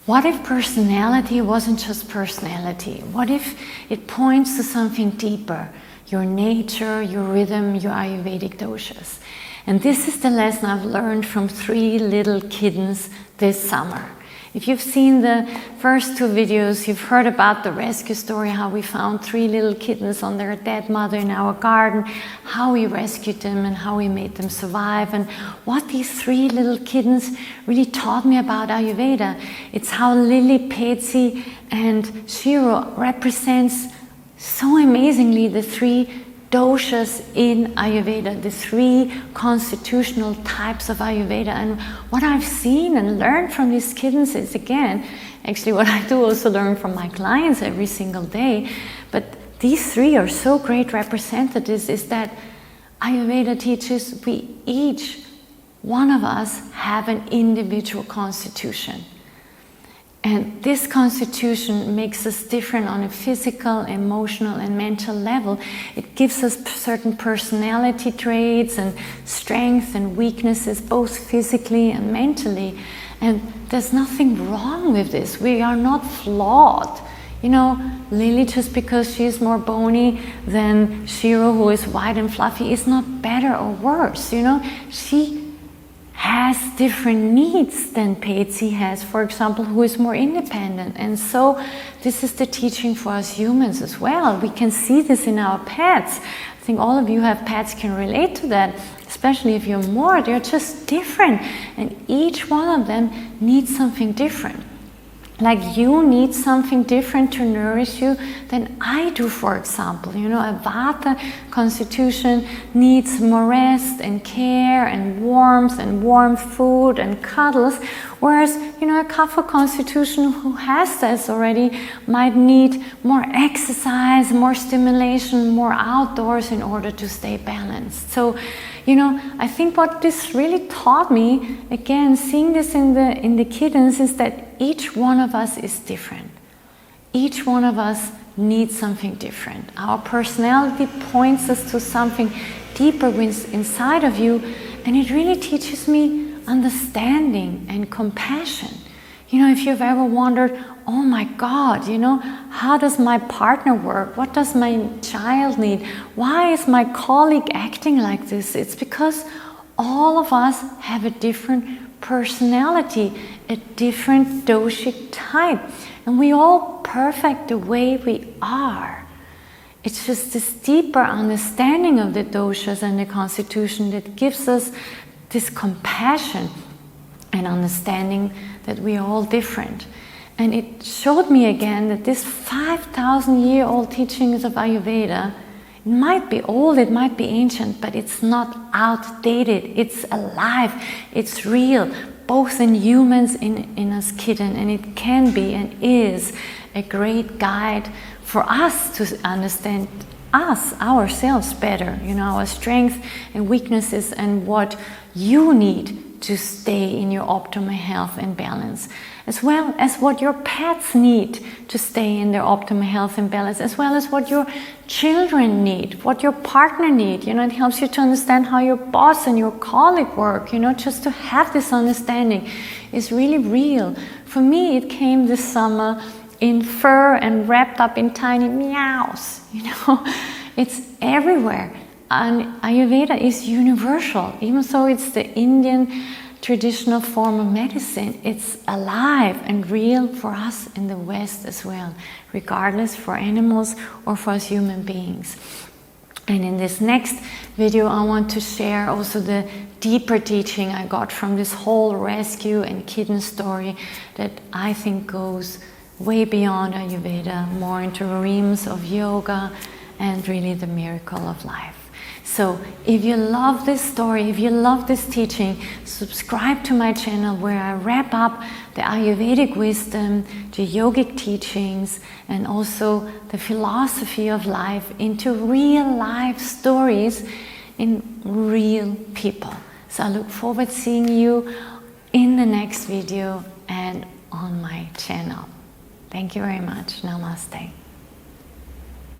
What if personality wasn't just personality? What if it points to something deeper? Your nature, your rhythm, your Ayurvedic doshas. And this is the lesson I've learned from 3 little kittens this summer. If you've seen the first 2 videos, you've heard about the rescue story, how we found 3 little kittens on their dead mother in our garden, how we rescued them and how we made them survive, and what these 3 little kittens really taught me about Ayurveda. It's how Lily, Petzi and Shiro represents so amazingly the 3 doshas in Ayurveda, the 3 constitutional types of Ayurveda. And what I've seen and learned from these kittens is, again, actually what I do also learn from my clients every single day. But these 3 are so great representatives, is that Ayurveda teaches we each one of us have an individual constitution. And this constitution makes us different on a physical, emotional, and mental level. It gives us certain personality traits and strengths and weaknesses, both physically and mentally. And there's nothing wrong with this. We are not flawed. You know, Lily, just because she's more bony than Shiro, who is white and fluffy, is not better or worse. You know, she has different needs than Petzi has, for example, who is more independent. And so this is the teaching for us humans as well. We can see this in our pets. I think all of you who have pets can relate to that, especially if you're more. They're just different, and each one of them needs something different. Like you need something different to nourish you than I do, for example. You know, a Vata constitution needs more rest and care and warm food and cuddles, whereas, you know, a Kapha constitution who has this already might need more exercise, more stimulation, more outdoors in order to stay balanced. So, you know, I think what this really taught me, again, seeing this in the kittens, is that each one of us is different. Each one of us needs something different. Our personality points us to something deeper inside of you, and it really teaches me understanding and compassion. You know, if you've ever wondered, oh my God, you know, how does my partner work? What does my child need? Why is my colleague acting like this? It's because all of us have a different personality, a different doshic type, and we all perfect the way we are. It's just this deeper understanding of the doshas and the constitution that gives us this compassion and understanding that we are all different. And it showed me again that this 5,000-year-old teachings of Ayurveda, it might be old, it might be ancient, but it's not outdated. It's alive, it's real, both in humans, in us kitten, and it can be and is a great guide for us to understand ourselves better, you know, our strengths and weaknesses, and what you need to stay in your optimal health and balance, as well as what your pets need to stay in their optimal health and balance, as well as what your children need, what your partner need. You know, it helps you to understand how your boss and your colleague work. You know, just to have this understanding is really real. For me, it came this summer in fur and wrapped up in tiny meows. You know, it's everywhere. And Ayurveda is universal, even though it's the Indian traditional form of medicine. It's alive and real for us in the West as well, regardless for animals or for us human beings. And in this next video, I want to share also the deeper teaching I got from this whole rescue and kitten story that I think goes way beyond Ayurveda, more into realms of yoga and really the miracle of life. So if you love this story, if you love this teaching, subscribe to my channel where I wrap up the Ayurvedic wisdom, the yogic teachings, and also the philosophy of life into real life stories in real people. So I look forward to seeing you in the next video and on my channel. Thank you very much. Namaste.